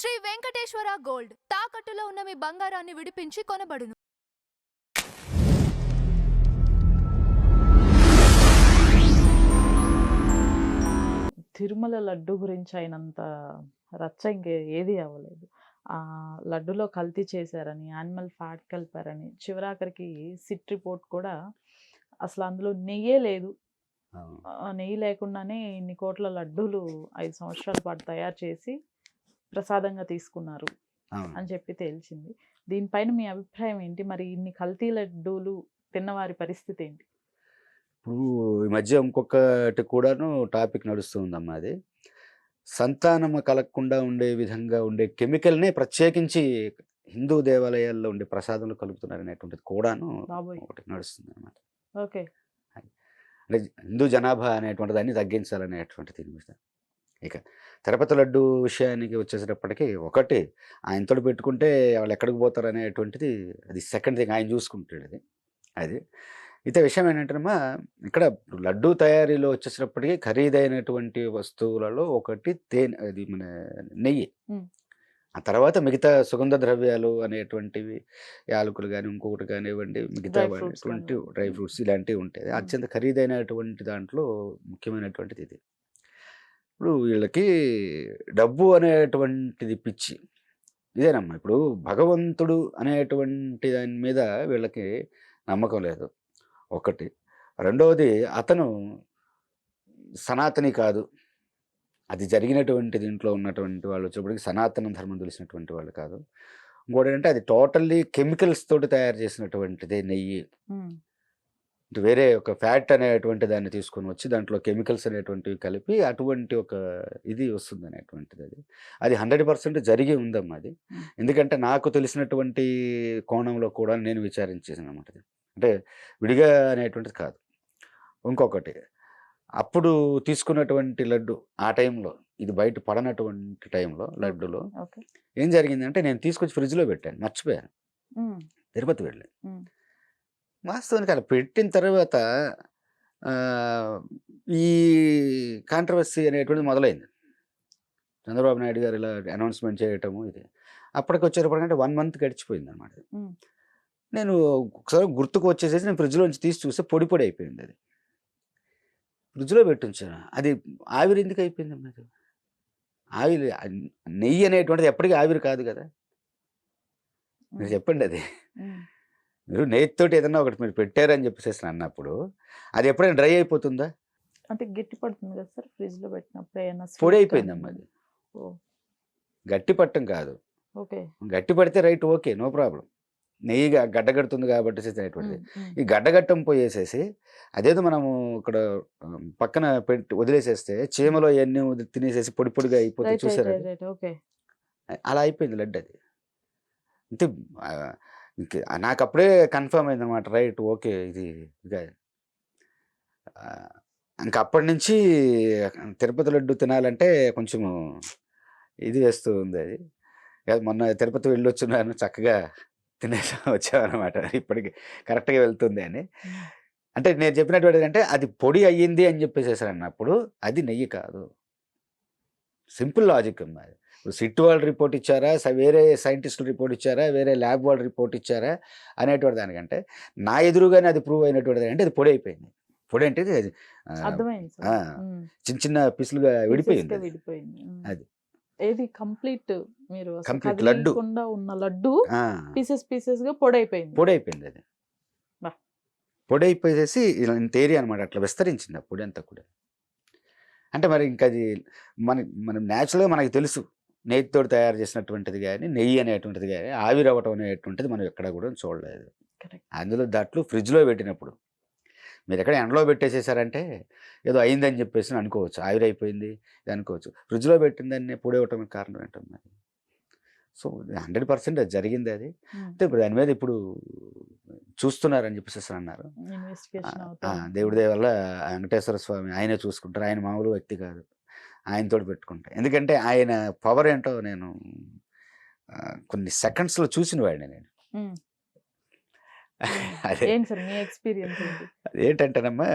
Shri Venkateswara gold తాకట్టులో ఉన్న మీ బంగారాన్ని విడిపించి కొనబడును. తిరుమల లడ్డు గురించి అయినంత రచ్చ ఇంకే ఏది అవ్వలేదు. లడ్డులో కల్తీ చేశారని, యానిమల్ ఫ్యాట్ కలిపారని, చివరాఖరికి సిట్ రిపోర్ట్ కూడా అసలు అందులో నెయ్యే లేదు. నెయ్యి లేకుండానే ఇన్ని కోట్ల లడ్డూలు 5 సంవత్సరాల పాటు తయారు చేసి ప్రసాదంగా తీసుకున్నారు అని చెప్పి తేల్చింది. దీనిపైన మీ అభిప్రాయం ఏంటి? మరి ఇన్ని కల్తీ లడ్డూలు తిన్నవారి పరిస్థితి ఏంటి? ఇప్పుడు ఈ మధ్య ఇంకొకటి కూడాను టాపిక్ నడుస్తుందమ్మా. అది సంతానం కలగకుండా ఉండే విధంగా ఉండే కెమికల్నే ప్రత్యేకించి హిందూ దేవాలయాల్లో ఉండే ప్రసాదంలో కలుపుతున్నారు అనేటువంటిది కూడాను ఒకటి నడుస్తుంది అనమాట. ఓకే, అంటే హిందూ జనాభా అనేటువంటి దాన్ని తగ్గించాలనేటువంటి దీని మీద. ఇక తిరుపతి లడ్డు విషయానికి వచ్చేసేటప్పటికి ఒకటి ఆయనతో పెట్టుకుంటే వాళ్ళు ఎక్కడికి పోతారు అనేటువంటిది అది సెకండ్ థింగ్, ఆయన చూసుకుంటాడు అది. అయితే విషయం ఏంటంటేనమ్మా, ఇక్కడ లడ్డూ తయారీలో వచ్చేసినప్పటికీ ఖరీదైనటువంటి వస్తువులలో ఒకటి తేనె, అది మన నెయ్యి. ఆ తర్వాత మిగతా సుగంధ ద్రవ్యాలు అనేటువంటివి, యాలకులు కానీ ఇంకొకటి కానివ్వండి, మిగతా అనేటువంటి డ్రై ఫ్రూట్స్ ఇలాంటివి ఉంటాయి. అత్యంత ఖరీదైనటువంటి దాంట్లో ముఖ్యమైనటువంటిది ఇది. ఇప్పుడు వీళ్ళకి డబ్బు అనేటువంటిది పిచ్చి ఇదేనమ్మా. ఇప్పుడు భగవంతుడు అనేటువంటి దాని మీద వీళ్ళకి నమ్మకం లేదు ఒకటి. రెండవది అతను సనాతని కాదు, అది జరిగినటువంటి దీంట్లో ఉన్నటువంటి వాళ్ళు వచ్చేప్పటికి సనాతన ధర్మం తెలిసినటువంటి వాళ్ళు కాదు. ఇంకోటి ఏంటంటే అది టోటల్లీ కెమికల్స్ తోటి తయారు చేసినటువంటిదే నెయ్యి. వేరే ఒక ఫ్యాట్ అనేటువంటి దాన్ని తీసుకొని వచ్చి దాంట్లో కెమికల్స్ అనేటువంటివి కలిపి అటువంటి ఒక ఇది వస్తుంది అనేటువంటిది. అది 100% జరిగి ఉందమ్మా అది. ఎందుకంటే నాకు తెలిసినటువంటి కోణంలో కూడా నేను విచారించేసాను అన్నమాట. అంటే విడిగా అనేటువంటిది కాదు. ఇంకొకటి అప్పుడు తీసుకున్నటువంటి లడ్డు ఆ టైంలో, ఇది బయట పడనటువంటి టైంలో లడ్డులో ఏం జరిగిందంటే, నేను తీసుకొచ్చి ఫ్రిడ్జ్లో పెట్టాను, మర్చిపోయాను తిరుపతి వెళ్ళి. వాస్తవానికి అలా పెట్టిన తర్వాత ఈ కాంట్రవర్సీ అనేటువంటిది మొదలైంది. చంద్రబాబు నాయుడు గారు ఇలా అనౌన్స్మెంట్ చేయటము ఇది. అప్పటికి వచ్చేటప్పటికంటే 1 month గడిచిపోయింది అనమాట. నేను ఒకసారి గుర్తుకు వచ్చేసేసి నేను ఫ్రిడ్జ్లోంచి తీసి చూస్తే పొడి పొడి అయిపోయింది. అది ఫ్రిడ్జ్లో పెట్టించాను. అది ఆవిరి ఎందుకు అయిపోయింది అన్నది? ఆవిరి, నెయ్యి అనేటువంటిది ఎప్పటికీ ఆవిరి కాదు కదా. మీరు చెప్పండి, అది మీరు నెయ్యితోటి ఏదన్నా ఒకటి మీరు పెట్టారని చెప్పేసి అన్నప్పుడు అది ఎప్పుడైనా డ్రై అయిపోతుందా? అంటే గట్టి పడుతుంది కదా సార్ ఫ్రిడ్జ్లో పెట్టినప్పుడు. పొడి అయిపోయిందమ్మా అది. గట్టి పట్టం కాదు. గట్టి పడితే రైట్, ఓకే, నో ప్రాబ్లం. నెయ్యిగా గడ్డగడుతుంది కాబట్టి అనేటువంటిది. ఈ గడ్డగట్టం పోయేసేసి అదేదో మనము ఇక్కడ పక్కన పెట్టి వదిలేసేస్తే చీమలో ఇవన్నీ తినేసేసి పొడి పొడిగా అయిపోతే చూసారు, అలా అయిపోయింది లడ్డు. అది అంటే నాకు అప్పుడే కన్ఫర్మ్ అయింది అనమాట, రైట్, ఓకే, ఇది ఇక ఇంకా అప్పటి నుంచి తిరుపతి లడ్డు తినాలంటే కొంచెము ఇది వేస్తూ ఉంది. అది మొన్న తిరుపతి వెళ్ళొచ్చున్నాను, చక్కగా తినేసా వచ్చామన్నమాట. ఇప్పటికి కరెక్ట్గా వెళ్తుంది అని. అంటే నేను చెప్పినటువంటి అంటే అది పొడి అయ్యింది అని చెప్పేసేసారు అన్నప్పుడు అది నెయ్యి కాదు. సింపుల్ లాజిక్ అమ్మా. ఇప్పుడు సిట్ వాళ్ళు రిపోర్ట్ ఇచ్చారా, వేరే సైంటిస్టులు రిపోర్ట్ ఇచ్చారా, వేరే ల్యాబ్ వాళ్ళు రిపోర్ట్ ఇచ్చారా అనేటువంటి దానికంటే నా ఎదురుగానే అది ప్రూవ్ అయినటువంటిది అంటే అది పొడి అయిపోయింది. పొడి అంటే అది చిన్న చిన్న పీసులుగా విడిపోయింది. అది ఏది కంప్లీట్ మీరు కంప్లీట్ లడ్డు ఉన్న లడ్డు పీసెస్ గా పొడి అయిపోయింది. అది పొడి అయిపోయేసి ఇంత ఏరియా అనమాట అట్లా విస్తరించింది ఆ పొడి అంతా కూడా. అంటే మరి ఇంకా అది మనం న్యాచురల్గా మనకి తెలుసు, నెయ్యితో తయారు చేసినటువంటిది కానీ నెయ్యి అనేటువంటిది కానీ ఆవిరవ్వటం అనేటువంటిది మనం ఎక్కడ కూడా చూడలేదు. అందులో దాంట్లో ఫ్రిడ్జ్లో పెట్టినప్పుడు మీరు ఎక్కడ ఎండలో పెట్టేసేసారంటే ఏదో అయిందని చెప్పేసి అనుకోవచ్చు, ఆవిరైపోయింది ఇది అనుకోవచ్చు. ఫ్రిడ్జ్లో పెట్టిందని పొడి అవ్వటం కారణం ఏంటన్నా? సో 100% అది జరిగింది. అది అంటే ఇప్పుడు దాని మీద ఇప్పుడు చూస్తున్నారని చెప్పేసి అన్నారు. దేవుడి దయ వల్ల వెంకటేశ్వర స్వామి ఆయనే చూసుకుంటారు. ఆయన మామూలు వ్యక్తి కాదు, ఆయనతో పెట్టుకుంటా. ఎందుకంటే ఆయన పవర్ ఏంటో నేను కొన్ని సెకండ్స్లో చూసిన వాడిని నేను. అదేంటంటేనమ్మా,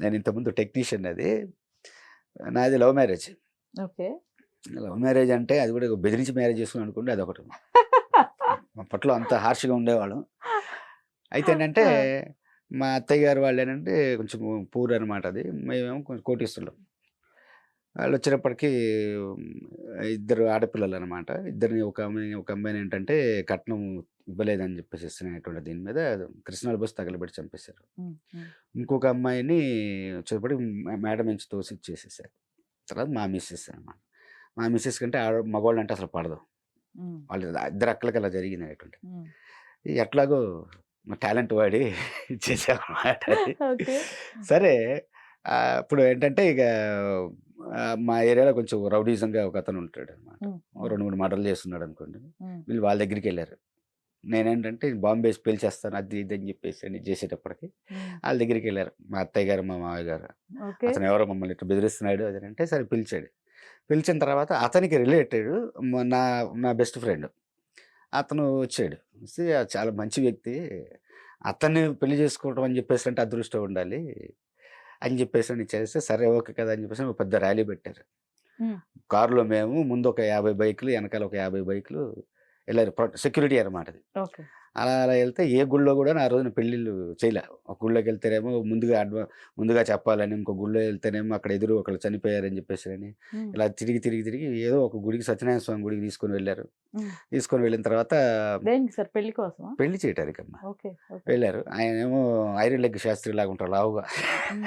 నేను ఇంతకుముందు టెక్నీషియన్, అది నాది లవ్ మ్యారేజ్. లవ్ మ్యారేజ్ అంటే అది కూడా బెదిరించి మ్యారేజ్ చేసుకుని అనుకోండి అదొకటి. అప్పట్లో అంత హార్ష్గా ఉండేవాళ్ళం. అయితే ఏంటంటే ఆ. మా అత్తయ్య గారు వాళ్ళు ఏంటంటే కొంచెం పూర్ అనమాట అది. మేమేమో కొంచెం కోటీశ్వరులం. వాళ్ళు వచ్చేటప్పటికి ఇద్దరు ఆడపిల్లలు అనమాట. ఇద్దరిని ఒక అమ్మాయిని ఏంటంటే కట్నం ఇవ్వలేదని చెప్పేసి అనేటువంటి దీని మీద కృష్ణాల బస్ తగలబెట్టి చంపేశారు. ఉమ్, ఉమ్, ఇంకొక అమ్మాయిని వచ్చేటప్పటికి మేడ నుంచి తోసి ఇచ్చేసేసారు. తర్వాత మా మిస్సెస్ అనమాట. మా మిస్సెస్ కంటే మగవాళ్ళు అంటే అసలు పడదు. ఉమ్, వాళ్ళు ఇద్దరు అక్కలకి అలా జరిగింది అనేటువంటి. ఉమ్. ఎట్లాగో మా టాలెంట్ వాడి ఇచ్చేసామన్నమాట అది. ఓకే. సరే ఇప్పుడు ఏంటంటే ఇక మా ఏరియాలో కొంచెం రౌడీజంగా ఒక అతను ఉంటాడు అనమాట. ఉమ్, 2-3 మర్డర్లు చేస్తున్నాడు అనుకోండి. ఉమ్, వీళ్ళు వాళ్ళ దగ్గరికి వెళ్ళారు. నేనేంటంటే బాంబే పెళ్లి చేస్తాను అది ఇది అని చెప్పేసి అని చేసేటప్పటికి ఉమ్. వాళ్ళ దగ్గరికి వెళ్ళారు మా అత్తయ్య గారు మా మామయ్య గారు. ఓకే. అతను ఎవరో మమ్మల్ని ఇట్లా బెదిరిస్తున్నాడు అది అంటే సరే పిలిచాడు. పిలిచిన తర్వాత అతనికి రిలేటెడ్ నా నా బెస్ట్ ఫ్రెండ్ అతను వచ్చాడు. వస్తే చాలా మంచి వ్యక్తి. అతన్ని పెళ్లి చేసుకోవడం అని చెప్పేసి అంటే అదృష్టం ఉండాలి అని చెప్పేసి అని చేస్తే సరే ఓకే కదా అని చెప్పేసి ఒక పెద్ద ర్యాలీ పెట్టారు. ఉమ్, కారులో మేము ముందు ఒక 50 బైకులు వెనకాల ఒక 50 బైకులు వెళ్ళారు. సెక్యూరిటీ అనమాట అది. ఓకే. అలా అలా వెళ్తే ఏ గుళ్ళో కూడా ఆ రోజున పెళ్ళిళ్ళు చేయలే. ఒక గుళ్ళోకి వెళ్తేనేమో ముందుగా చెప్పాలని, ఇంకో గుళ్ళో వెళ్తేనేమో అక్కడ ఎదురు ఒకళ్ళు చనిపోయారని చెప్పేసి అని ఉమ్, ఇలా తిరిగి ఏదో ఒక గుడికి సత్యనారాయణ స్వామి గుడికి తీసుకొని వెళ్ళారు. ఉమ్. తీసుకొని వెళ్ళిన తర్వాత దేనికి సార్, పెళ్లి కోసమా? పెళ్లి చేయటానికమ్మా ఓకే. ఓకే. వెళ్ళారు. ఆయనేమో ఐరన్ లెగ్ శాస్త్రి లాగా ఉంటారు లావుగా. ఉమ్,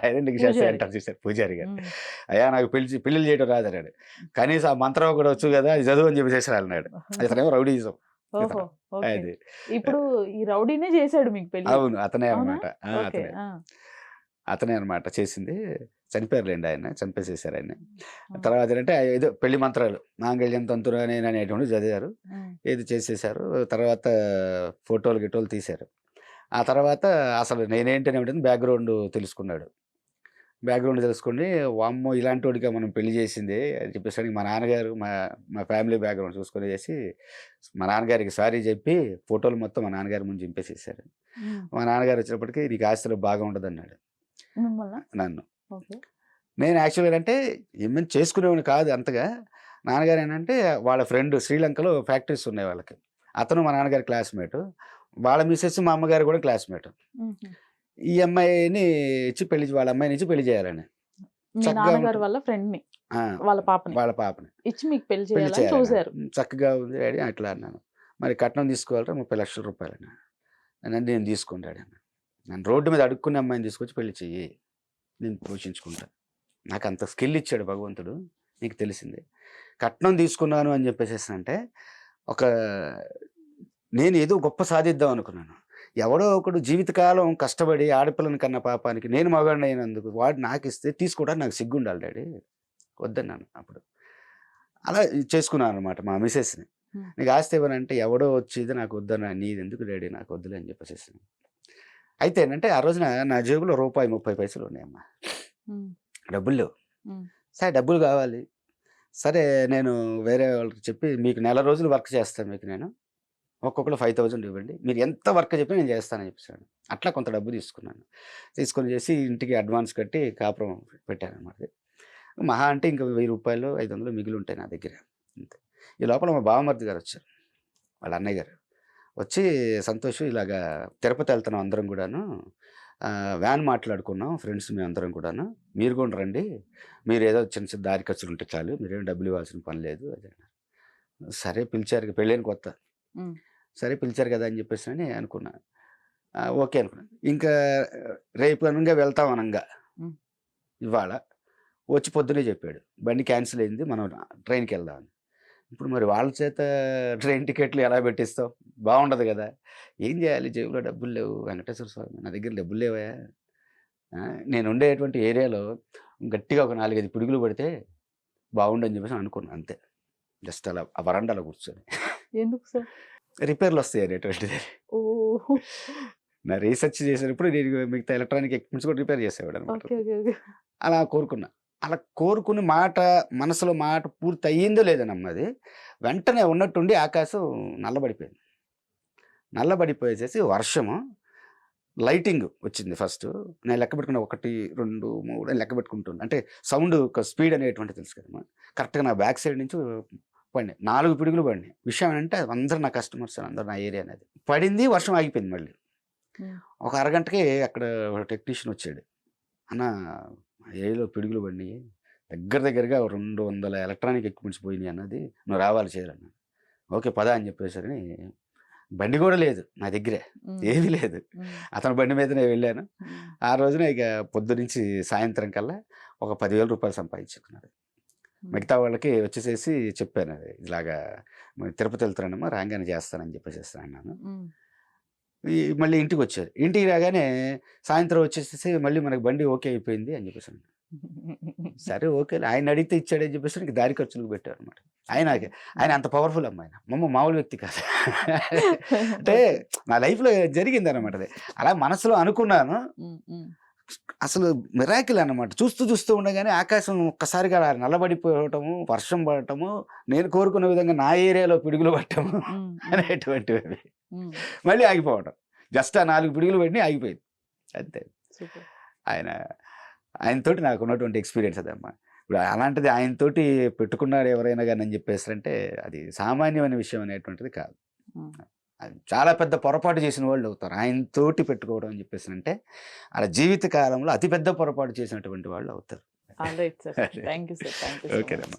ఐరన్ లెగ్ శాస్త్రి పూజారి. అంటారు చూసారు పూజారి గారు. ఉమ్, అయ్యా నాకు పెళ్ళిళ్ళు చేయడం రాదన్నాడు. కనీసం ఆ మంత్రం కూడా వచ్చు కదా అది చదువు అని చెప్పేసి అన్నాడు. అతనేమో రౌడీజం. ఓహో. ఓకే. అది ఇప్పుడు ఈ రౌడీనే చేశాడు మీకు పెళ్లి? అవును అతనే అవునా? అనమాట. ఓకే. అతనే ఆ. అతనే అనమాట చేసింది. చనిపోయారులేండి ఆయన. చంపేసేసారు ఆయన. ఉమ్, తర్వాత ఏంటంటే ఏదో పెళ్లి మంత్రాలు మాంగళ్యం తంతురా నేను అనేటువంటివి చదివారు. ఉమ్, ఏది చేసేసారు. తర్వాత గిటోలు తీశారు. ఆ తర్వాత అసలు నేనేంటి అనేది బ్యాక్గ్రౌండ్ తెలుసుకున్నాడు. బ్యాక్గ్రౌండ్ తెలుసుకొని వామ్మో ఇలాంటి వాడిగా మనం పెళ్లి చేసింది అని చెప్పేసి మా నాన్నగారు మా ఫ్యామిలీ బ్యాక్గ్రౌండ్ చూసుకొని చేసి మా నాన్నగారికి సారీ చెప్పి ఫోటోలు మొత్తం మా నాన్నగారి ముందు చింపేసేసారు. ఉమ్. మా నాన్నగారు వచ్చినప్పటికీ నీకు ఆస్తిలో బాగా ఉండదు అన్నాడు మిమ్మల్నా? నన్ను. ఓకే. నేను యాక్చువల్గా అంటే ఏమైనా చేసుకునేవాడిని కాదు అంతగా. నాన్నగారు ఏంటంటే వాళ్ళ ఫ్రెండ్ శ్రీలంకలో ఫ్యాక్టరీస్ ఉన్నాయి వాళ్ళకి. అతను మా నాన్నగారి క్లాస్మేట్. వాళ్ళ మిసెస్ మా అమ్మగారు కూడా క్లాస్మేట్. ఉహు. ఈ అమ్మాయిని వాళ్ళ అమ్మాయిని ఇచ్చి పెళ్లి చేయాలని మీ చక్కగా నాన్నగారు ఉంటుంది. వాళ్ళ ఫ్రెండ్ని, ఆ, వాళ్ళ పాపని వాళ్ళ పాపని ఇచ్చి మీకు పెళ్లి పెళ్లి చేయాలని చేయాలని చూశారు. చక్కగా ఉంది డాడీ అట్లా అన్నాను. మరి కట్నం తీసుకోవాలంటే 30 లక్షల రూపాయలు అన్నాడు. నేను తీసుకుంటాడు అన్నాను. నన్ను రోడ్డు మీద అడుక్కునే అమ్మాయిని తీసుకొచ్చి పెళ్లి చెయ్యి నేను పోషించుకుంటా. నాకు అంత స్కిల్ ఇచ్చాడు భగవంతుడు. నీకు తెలిసిందే. కట్నం తీసుకున్నాను అని చెప్పేసి అంటే ఒక నేను ఏదో గొప్ప సాధిద్దాం అనుకున్నాను. ఎవడో ఒకడు జీవితకాలం కష్టపడి ఆడపిల్లని కన్న పాపానికి నేను మగాడిని అయినందుకు వాడు నాకు ఇస్తే తీసుకోవడానికి నాకు సిగ్గుండాలి డాడీ వద్దన్నాను. అప్పుడు అలా చేసుకున్నాను అనమాట మా మిసెస్ని. నీకు ఆస్తి ఇవ్వనంటే ఎవడో వచ్చేది నాకు వద్దన్నా నీది ఎందుకు డాడీ నాకు వద్దులే అని చెప్పేసి. అయితే ఏంటంటే ఆ రోజున నా జేబులో ₹1.30 ఉన్నాయమ్మా. ఉమ్, డబ్బులు లేవు. ఉమ్, సరే డబ్బులు కావాలి. సరే నేను వేరే వాళ్ళకి చెప్పి మీకు నెల రోజులు వర్క్ చేస్తాను మీకు నేను ఒక్కొక్కరు 5,000 ఇవ్వండి. మీరు ఎంత వర్క్ చెప్పి నేను చేస్తానని చెప్పేసాను. అట్లా కొంత డబ్బు తీసుకున్నాను. తీసుకొని చేసి ఇంటికి అడ్వాన్స్ కట్టి కాపురం పెట్టాను అనమాట. మహా అంటే ఇంకా ₹1000 500 మిగిలి ఉంటాయి నా దగ్గర అంతే. ఈ లోపల మా బావమరిది గారు వచ్చారు. వాళ్ళ అన్నయ్య గారు వచ్చి సంతోష్ ఇలాగా తిరుపతి వెళ్తున్నాం అందరం కూడాను. వ్యాన్ మాట్లాడుకున్నాం ఫ్రెండ్స్ మేము అందరం కూడాను. మీరు కూడా రండి. మీరు ఏదో చిన్న చిన్న దారి ఖర్చులు ఉంటే చాలు. మీరేం డబ్బులు ఇవ్వాల్సిన పని లేదు అది. సరే పిలిచారు పెళ్ళైన కొత్త. ఉమ్, సరే పిలిచారు కదా అని చెప్పేసి అని అనుకున్నా. ఓకే అనుకున్నాను. ఇంకా రేపు అనగా వెళ్తాం అనంగా ఉమ్, ఇవాళ వచ్చి పొద్దునే చెప్పాడు బండి క్యాన్సిల్ అయింది మనం ట్రైన్కి వెళ్దామని. ఇప్పుడు మరి వాళ్ళ చేత ట్రైన్ టికెట్లు ఎలా పెట్టిస్తావు బాగుండదు కదా. ఏం చేయాలి జేబులో డబ్బులు లేవు వెంకటేశ్వర స్వామి నా దగ్గర డబ్బులు లేవా. నేను ఉండేటువంటి ఏరియాలో గట్టిగా ఒక 4-5 పిడుగులు పడితే బాగుండని చెప్పేసి అనుకున్నాను అంతే. జస్ట్ అలా ఆ వరండాలో కూర్చొని ఎందుకు సార్? రిపేర్లు వస్తాయి అనేటువంటిది. ఓ. నా రీసెర్చ్ చేసినప్పుడు నేను మిగతా ఎలక్ట్రానిక్ ఎక్విప్మెంట్స్ కూడా రిపేర్ చేసేవాడు అనమాట. ఓకే. ఓకే. ఓకే. అలా కోరుకున్నా. అలా కోరుకుని మనసులో మాట పూర్తి అయ్యిందో లేదో నమ్మది. వెంటనే ఉన్నట్టుండి ఆకాశం నల్లబడిపోయింది. నల్లబడిపోయేసేసి వర్షము లైటింగ్ వచ్చింది ఫస్ట్. నేను లెక్క పెట్టుకున్న 1, 2, 3 అని లెక్క పెట్టుకుంటున్నాను. అంటే సౌండ్ ఒక స్పీడ్ అనేటువంటిది తెలుసు కదమ్మా. కరెక్ట్‌గా నా బ్యాక్ సైడ్ నుంచి పడినాయి. 4 పిడుగులు పడినాయి. విషయం ఏంటంటే అందరూ నా కస్టమర్స్, అందరూ నా ఏరియా అనేది. పడింది, వర్షం ఆగిపోయింది మళ్ళీ. ఒక అరగంటకి అక్కడ ఒక టెక్నీషియన్ వచ్చాడు. అన్న మా ఏరియాలో పిడుగులు పడినాయి. దగ్గరగా 200 ఎలక్ట్రానిక్ ఎక్విప్మెంట్స్ పోయినాయి అన్నది. నువ్వు రావాలి చేయాలన్నాడు. ఓకే పద అని చెప్పేసరికి బండి కూడా లేదు నా దగ్గరే. ఏమీ లేదు. అతని బండి మీద నేను వెళ్ళాను. ఆ రోజున ఇక పొద్దునుంచి సాయంత్రం కల్లా ఒక 10,000 రూపాయలు సంపాదించుకున్నాడు. మిగతా వాళ్ళకి వచ్చేసేసి చెప్పాను, ఇలాగా తిరుపతి వెళ్తున్నానమ్మా, రాగానే చేస్తానని చెప్పేసి అన్నాను. మళ్ళీ ఇంటికి వచ్చారు. ఇంటికి రాగానే సాయంత్రం వచ్చేసేసి మళ్ళీ మనకి బండి ఓకే అయిపోయింది అని చెప్పేసి అన్నాడు. సరే ఓకే, ఆయన అడిగితే ఇచ్చాడని చెప్పేసి ఇంక దారి ఖర్చులకు పెట్టారు అనమాట. ఆయన అంత పవర్ఫుల్ అమ్మాయి, మామూలు వ్యక్తి కాదు. అంటే నా లైఫ్లో జరిగింది అనమాట అది. అలా మనసులో అనుకున్నాను. అసలు మిరాకిల్ అన్నమాట. చూస్తూ ఉండగానే ఆకాశం ఒక్కసారిగా అలా నల్లబడిపోవటము, వర్షం పడటము, నేను కోరుకున్న విధంగా నా ఏరియాలో పిడుగులు పట్టము అనేటువంటివి. మళ్ళీ ఆగిపోవటం. జస్ట్ ఆ 4 పిడుగులు పడినాయి, ఆగిపోయింది అంతే. ఆయనతోటి నాకు ఉన్నటువంటి ఎక్స్పీరియన్స్ అదమ్మా. ఇప్పుడు అలాంటిది ఆయనతోటి పెట్టుకున్నాడు ఎవరైనా కానీ అని చెప్పేసారంటే అది సామాన్యమైన విషయం అనేటువంటిది కాదు. అది చాలా పెద్ద పొరపాటు చేసిన వాళ్ళు అవుతారు ఆయనతోటి పెట్టుకోవడం అని చెప్పేసి అంటే. అలా జీవిత కాలంలో అతిపెద్ద పొరపాటు చేసినటువంటి వాళ్ళు అవుతారు. All right sir. Thank you sir. Thank you. ఓకేనమ్మా.